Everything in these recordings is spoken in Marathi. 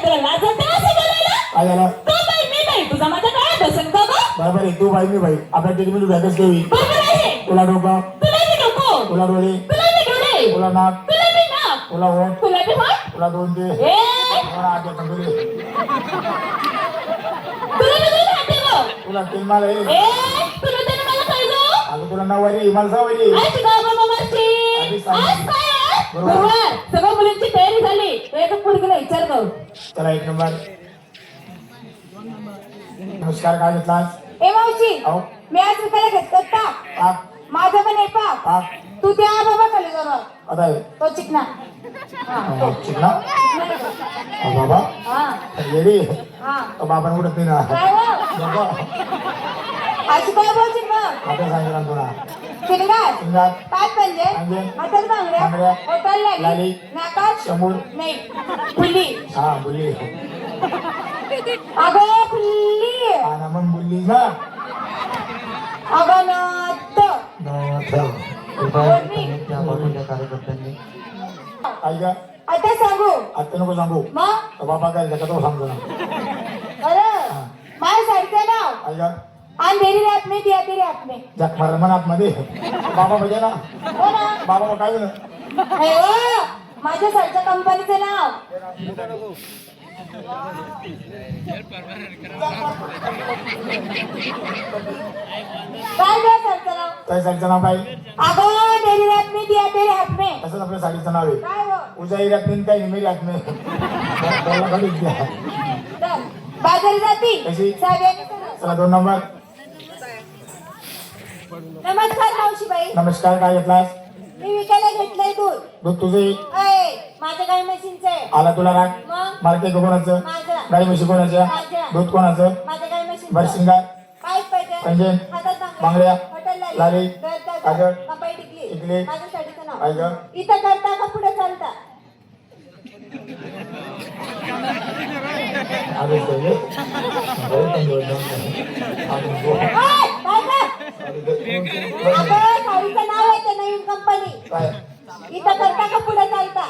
तुला लाज वाटते असं बोलायला? काय झालं? तो बाई मी बाई तुझा माझा काय बसन का गं? बरोबर आहे, तू बाई मी बाई आपल्या ट्रीटमेंट व्यागच ठेवी. बरोबर आहे. तुला डोकं, तुला बी नको, तुला डोळे, तुला बी डोळे, तुला नाक, तुला बी नाक, तुला ओठ, तुला बी होठ. तुला दोन ते ए, तुला हात आहे तंदुरी, तुला बी दोन हात आहे गं. तुला तीन माल आहे. ए, तुला त्यानं मला काय गं? अगं तुला नऊवारी मला सहावारी. आज तुझा बाबा मस्ती. आधी सांग. आज काय आहे? बरोबर. बरोबर. सगळ्या मुलींची तयारी झाली. एक पुढे विचार कर. चला एक नंबर. नमस्कार, काय घेतलास? ए मावशी, अहो मी आज विकायला घेतलं का? पाक माझं पण आहे पाक. पाक तू त्या बाबा खाली जरा. आता आहे तो चिकना. हा, तो. चिकना बाबा हा, येडी हा. तो बाबा उडत नाही ना काय हो? बाबा अशी काय बोलशील मग? आता सांगितलं तुला शिंगार, सिंगार पाच पंजे, पंजे, हातात बांगड्या, बांगड्या, होटाल लाली, लाली, नाकात समोर नाही, फुल्ली. हा बुल्ली अगं फुल्ली. हा ना मग बुल्ली ना अगं नात. ऐक आता सांगू आता नको सांगू मग तो बाबा काय त्याचा तो सांगतो ना अरे माझ्या साडीचं नाव ऐक अंधेरी रात में दिया तेरे हात में. जग मार मनात मध्ये बाबा म्हणजे ना हो ना? बाबा काय झालं हे हो, माझ्या साडीच्या कंपनीचं नाव. काय गं साडीचं नाव? त्या साडीचं नाव काय अगं अंधेरी रात में दिया तेरे हात में. तसंच आपल्या साडीचं नाव आहे काय हो? उजाई रात नाही काही मेरी रात नाही बोलला खाली द्या. चल, बाजारी जाती कशी? साड्याने करा. चला दोन नंबर. नमस्कार मावशीबाई, नमस्कार, काय घेतलास? मी विकायला घेतलंय दूध. दूध तुझे अय, माझं गाई म्हशींचं आहे. आला तुला राग मग मार्केट कोणाचं माझं. गाई म्हशी कोणाच्या माझं. दूध कोणाचं माझं गाई म्हशींचं. बरं शिंगार काय पाहिजे? पंजे, हातात बांगड्या, हॉटेल लाली, काजळ, कपाई टिकली. टिकली. माझं साडीचं नाव. काय गं? इथं करता का पुढे चालता? आले पहिले ओय, काय गं? अगं, साडीचं नाव आहे ते नवीन कंपनी. काय इथं करता का पुढे चालता?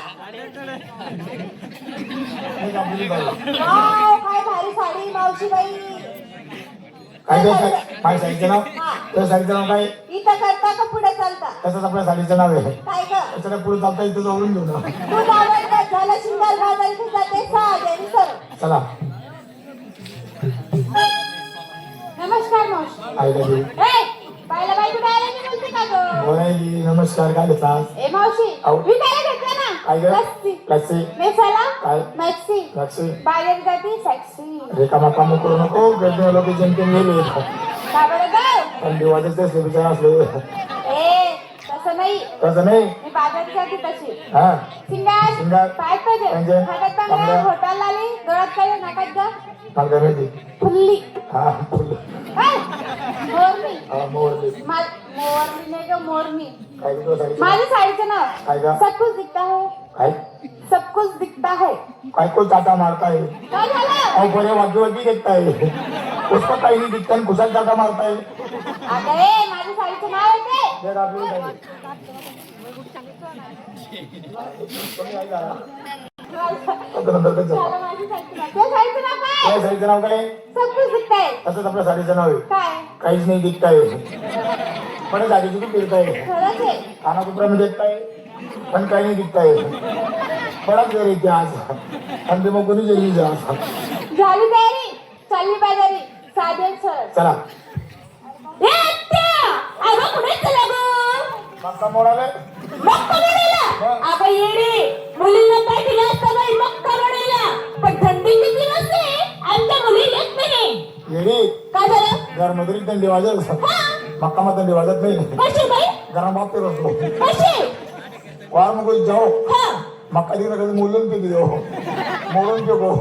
वाव, काय भारी साडी मावशीबाई. काय माझ्या साडीचं नाव हा. त्या साडीचं नाव काय इथं करता का पुढे चालता? तसंच आपल्या साडीचं नाव आहे काय गं? त्याच्याकडे पुढे चालता इथं जवळून घेऊ ना तू जावं झालं शिंगार बाजारी तुझा ते साड्याने सर. चला नमस्कार मावशी. ऐका देऊ ए, बायला बाई तू बायला मी बोलते का गं? बोलायली नमस्कार, काय घेतलास? ए मावशी, आऊ. विकायला घेतलं ना? काय गं? लस्सी, लस्सी मसाला, काय? मॅक्सी, लस्सी बाहेर जाती सेक्सी. रेकामा काम करू नको गर्दी लोक जेमतेम गेले का बरं गं? थंडी वाजत असले बिचार असले ए, तसं नाही. तसं नाही मी बाजारी जाती तशी. हा शिंगार, शिंगार, पाय पाहिजे, पंजे, हातात बांगड्या, बांगड्या. होटाल आली, गळ्यात काय, नाकात गं? मला काय माहिती फुल्ली. हा फुल काय? मोरनी. हा मोरली मोरनी नाही गं, मोरनी. काय घेतो साडीचं माझ्या साडीचं नाव काय गं? सब कुछ दिखता है. काय सब कुछ दिखता है. काय को चाटा मारताय काय झालं? और बड़े वाद्यवादी देखताय उसको काही नाही दिखता है कुशाल चाटा मारताय अगं ए, माझ्या साडीचं नाव आहे ते. जरा आपली काय नंतर कसं झालं माझ्या साडीचं नाव. त्या साडीचं नाव काय? काय साडीचं नाव काय सब कुछ दिखता है. तसंच आपल्या साडीचं नाव आहे काय? काहीच नाही दिखताय पण साडीची खूप फिरताय खरंच आहे. कानाकोपऱ्यामध्ये देखताय पण काही नाही दिखताय बराच वेळ येते आज आणि ते मग कोणी जेली जा झाली तयारी, चालली बाजारी, साधे सर. चला ए आत्या, अगं पुढे चला गं. मक्का मोडाले मक्का बडायला. अगं येडे, मुलींना काय दिलं असतं बाई मक्का बडायला. पण थंडी किती नसते, आमच्या मुली येत नाही. येडी काय झालं? घरमध्ये थंडी वाजत हा, मक्का मध्ये थंडी वाजत नाही कशी बाई? गरम बापते रसलो कशी? वार मग कोई जाओ हा, मक्का दिला कधी मोडून पे दो मोडून पे गो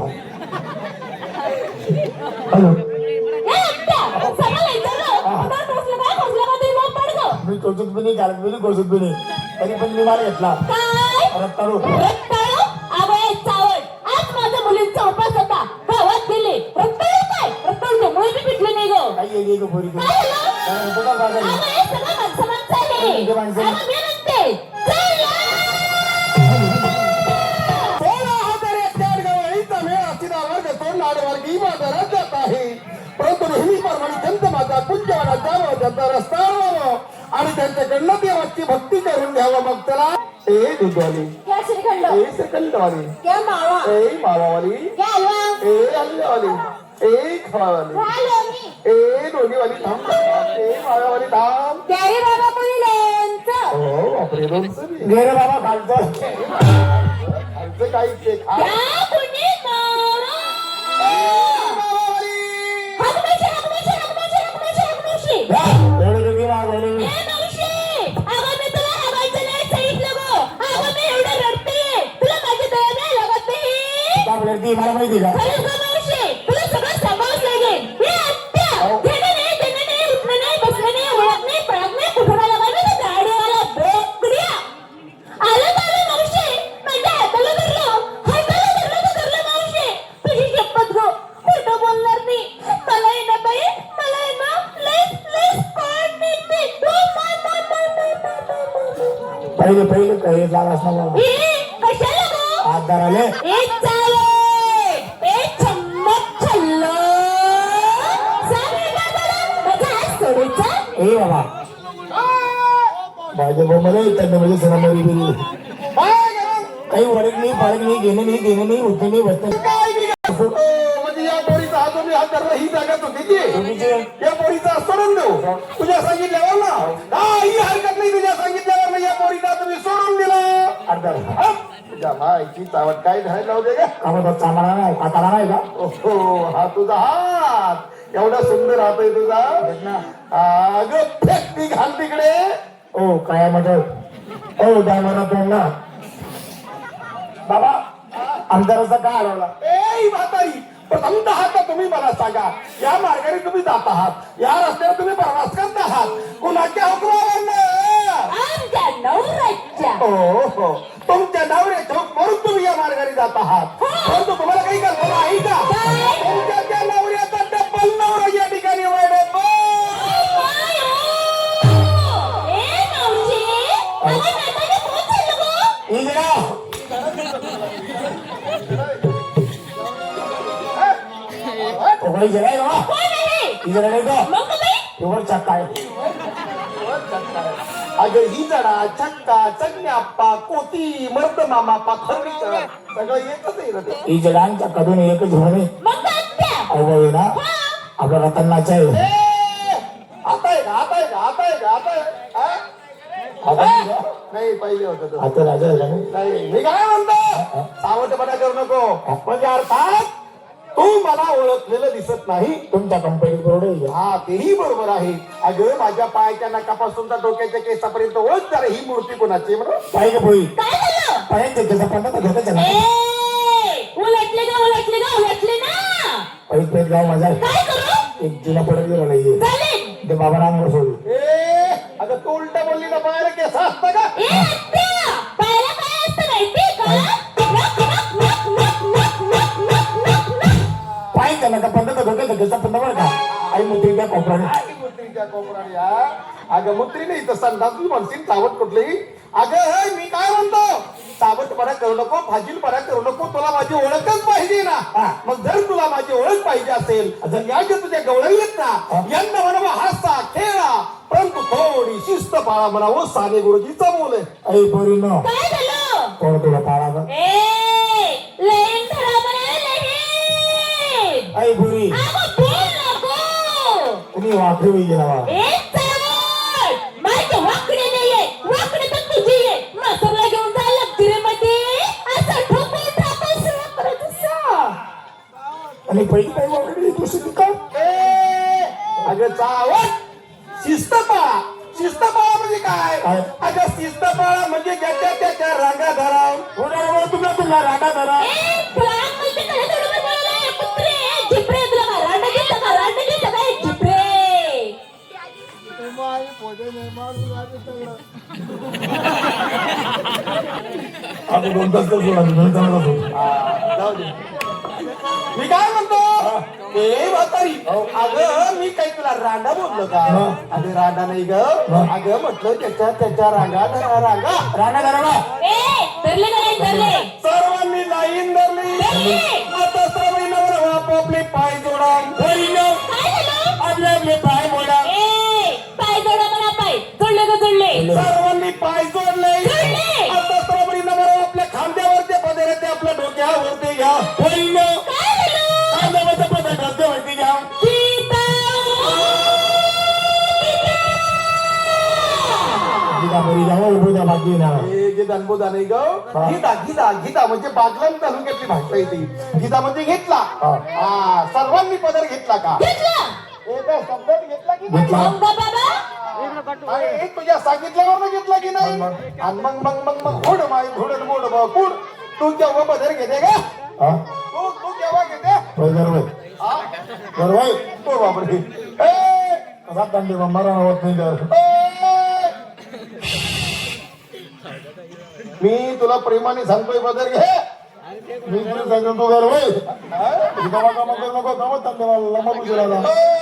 हॅलो ए आत्या, सगळं विचारलं. पुढं टोचलं काय, टोचल्यामध्ये मग पडलं. मी टोचत बी नाही घालत बी नाही घोसत बी नाही तरी पण मी माल घेतला काय? रत्तारू रत्ताळू? अगं ए चावट, आज माझ्या मुलींचा उपास होता, गावात गेले. रत्ताळू काय? रत्ताळूचे मुळे बी पिटले नाही गं. काही येडी गो पोरी काय झालं? कुठं बाजार अगं हे सगळं माणसं आहे. कोणते माणसं? अगं मी म्हणते, चल ना. सोळा हजार 1 गाव इथं मेळा मार्गी बाजारात जात आहे, परंतु नेहमीप्रमाणे चंद माझा कुंजवनात जावं, त्यांचा रस्ता अडवावं आणि त्यांच्याकडनं देवाची भक्ती करून घ्यावं. मग त्याला ए दुधवाली, क्या श्रीखंड, ए श्रीखंडवाली, क्या मावा, ए मावावाली, क्या हलवा, ए हल्लेवाली, ए खवावाली, क्या लोणी, ए दोन्हीवाली थांब, ए मावावाली थांब. क्या रे बाबा कोणी लोणचं, हो बापरे, लोणचं बी. घे रे बाबा खालचं. खायचं काही ते खा. क्या कोणी मावा. हगमाशी, हगमाशी, हगमाशी, हगमाशी, हगमाशी. एवढं घे माग, एवढं घे. ए मावशी, अगं मी तुला हगायचं नाही सांगितलं गं. अगं मी एवढं रडतेय, तुला माझी दया नाही लागत नाही. का बरं ती मला माहिती का? खरंच गं मावशी, तुला सगळं सांभाळच लागेल. हे आत्या, घेणं नाही, देणं नाही, उठणं नाही, बसणं नाही, ओळख नाही, पळत नाही, कुठं लागायला तर गाडीवाला बोकड्या. आलं का आलं मावशी, माझ्या हाताला धरलं, हाताला धरलं तर धरलं मावशी. तुझी शपथ गं, खोटं बोलणार नाही. मला आहे ना बाई, मला आहे ना लईच कॉड मिळते. ओ माय, माय, माय, माय, माय, माय, माय. पहिले काही जागाच ना बाबा. हे, कशाला गं? हात धराले. एक चाले, एक चम्मच छल्लो. सांग ना मला, माझा हात सोडायचा? ए बाबा माझ्या बोंबला त्यांना म्हणजे सणामारी गेली. काही वडक नाही, पाळक नाही, घेणं नाही, देणं नाही, उठणं नाही, बसणं नाही. काय बिघडलं? म्हणजे या पोरीचा हात तुम्ही हात धरला, ही जागा चुकीची आहे. चुकीची आहे. या पोरीचा सोडून देऊ तुझ्या सांगितल्यावर ना. ही हरकत नाही, तुझ्या सांगितल्यावर ना या पोरीचा तुम्ही सोडून दिला. अर्धा हा? तुझ्या मायची चावट काय धरायला लावू दे का? कामाचा चांगला नाही, हाताला नाही का? ओहो, हा तुझा हात एवढा सुंदर हात आहे तुझा. अगं फेक ती घाल तिकडे. ओ काय म्हणत ओ डायमरा तोंडला बाबा आमदाराचा काय अडवला? ए म्हातारी, प्रथमतः आता तुम्ही मला सांगा, या मार्गाने तुम्ही जात आहात, या रस्त्यावर तुम्ही प्रवास करत आहात, कुणाच्या हुकमावर? आमच्या नवऱ्याच्या. हो, तुमच्या नवऱ्याच्या हुकमावरून तुम्ही या मार्गाने जात आहात. परंतु तुम्हाला काही कल्पना आहे का? तुमच्या त्या नवऱ्याचा डबल नवरा या ठिकाणी वाढत. काय हो? ए मावशी, माझ्या नाताने कोण झालं गं? इंदिरा कोकणी जगाय ना कोण आहे? इंदिरा नाही का? मग बाई, एवढं चक्का आहे. अगं ही जडा चक्का चगण्याप्पा कोती मर्द मामा पाखरकर सगळं एकच आहे ना ते. ही जगांच्या कडून एकच होणे मग आत्या. अवघड ना हा. आपल्या रतनाचा आहे. आता आहे का? आता आहे का? आता आहे का? आता आहे? हा? आता नाही, पहिले होतं तो. आता राजा आहे का नाही? नाही, मी काय म्हणतो, सावटपणा करू नको. म्हणजे अर्थात तू मला ओळखलेलं दिसत नाही. तुमच्या कंपनीत बरोबर हा, तेही बरोबर आहे. अगं माझ्या पायाच्या नकापासून तर डोक्याच्या केसापर्यंत ओळख जरा ही मूर्ती कोणाची म्हणून. पाहिजे पोई काय झालं? पाहिजे त्याचा पंधरा घेताच ना ए, उलटले ना. पैसे पेट गाव माझा आहे. काय करू? एक जुना पडत गेला नाहीये चालेल. ते बाबा रामवर सोडू. ए, अगं तू उलट बोलली ना, पायाला केस असतं का? ए आत्या, पायाला काय असतं माहितीये का? नक, नक, नक, नक, नक, नक, नक, नक, नक. पाहिजे ना का पंधरा धोक्याचा त्याचा पंधरा बरं का आई मुत्री त्या कोपऱ्याने काय मुत्रीच्या कोपराने हा? अगं मुत्री नाही तर संडास तू म्हणशील सावट कुठली. अगं हे मी काय म्हणतो, सावटपणा करू नको, फाजीलपणा करू नको. तुला माझी ओळखच पाहिजे ना. मग जर तुला माझी ओळख पाहिजे असेल तर या जे तुझ्या गवळीत ना, यांना म्हणावं हसा खेळा, परंतु थोडी शिस्त पाळा म्हणावं. साने गुरुजीचा बोल आहे. आई पोरी नो काय झालं? कोण तुला पाळा का? ए, लेन धरा म्हणे, लेन. आई पोरी अगं बोल नको. तुम्ही वाकडी होई गेला वा. ए चावट, माझे वाकडे नाहीये, वाकडे तर तुझी आहे. म्हातारला घेऊन जा लग्जरीमध्ये, असं ठोकून टाकून सुरू करायचं असं. आणि पहिली काही वाकडी दुसरी का? ए, अगं चावट, शिस्त पाळा. शिस्त पाळा म्हणजे काय? काय? अगं शिस्त पाळा म्हणजे ज्याच्या त्याच्या रांगा धरा. होणार तुला तुला राडा धरा. ए, तुला आजकालचे काय थोडं बोलायला, कुत्रे, जिपरे, तुला का रांडा घेतं का? रांडा घेतं का? ए, जिपरे. आता 2 तास तर सोडा मी चांगला सोड. जाऊ दे. मी काय म्हणतो, ए म्हातारी, अगं मी काही तुला रांडा बोललो का? अगं रांडा नाही ग. अगं म्हटलं त्याच्या रांगा धरा, रांगा. राडा धरा बा. ए, धरले का नाही धरले? सर्वांनी लाईन धरली. धरली. आता सर्व नवरा बाप आपले पाय मोडा. ए पाय जोडा म्हणा पाय जोडले का जोडले सर्वांनी पाय जोडले. जोडले. आता बरोबरी नंबर आपल्या खांद्यावर ते पदर ते आपल्या डोक्यावरती घ्या. पहिलं काय झालं खांद्यावरचं पदर डोक्यावरती घ्या. गीता गीता बरी जावं उभं द्या बाकी ना हे गीता अनबोधा नाही ग. गीता गीता गीता म्हणजे बागलान तालुक्यातली भाषा येते. गीता म्हणजे घेतला. हा सर्वांनी पदर घेतला का? घेतला एका शब्दात घेतला की नाही? घेतला. अंगा बाबा अरे तुझ्या सांगितल्यावर घेतला की नाही? आणि मग मग मग मग घोड माय घोडन मोड कुड तू केव्हा पदर घेते का? हा तू केव्हा घेते? होय गरवाई हा? गरवाई तो बापरे. ए, कसा दंडी मरा होत नाही तर ए. मी तुला प्रेमाने सांगतोय पदर घे. मी तुला सांगतो तू गरवाई गमा गमा करू नको गमत दंडी मला लंबा बुजराला ए,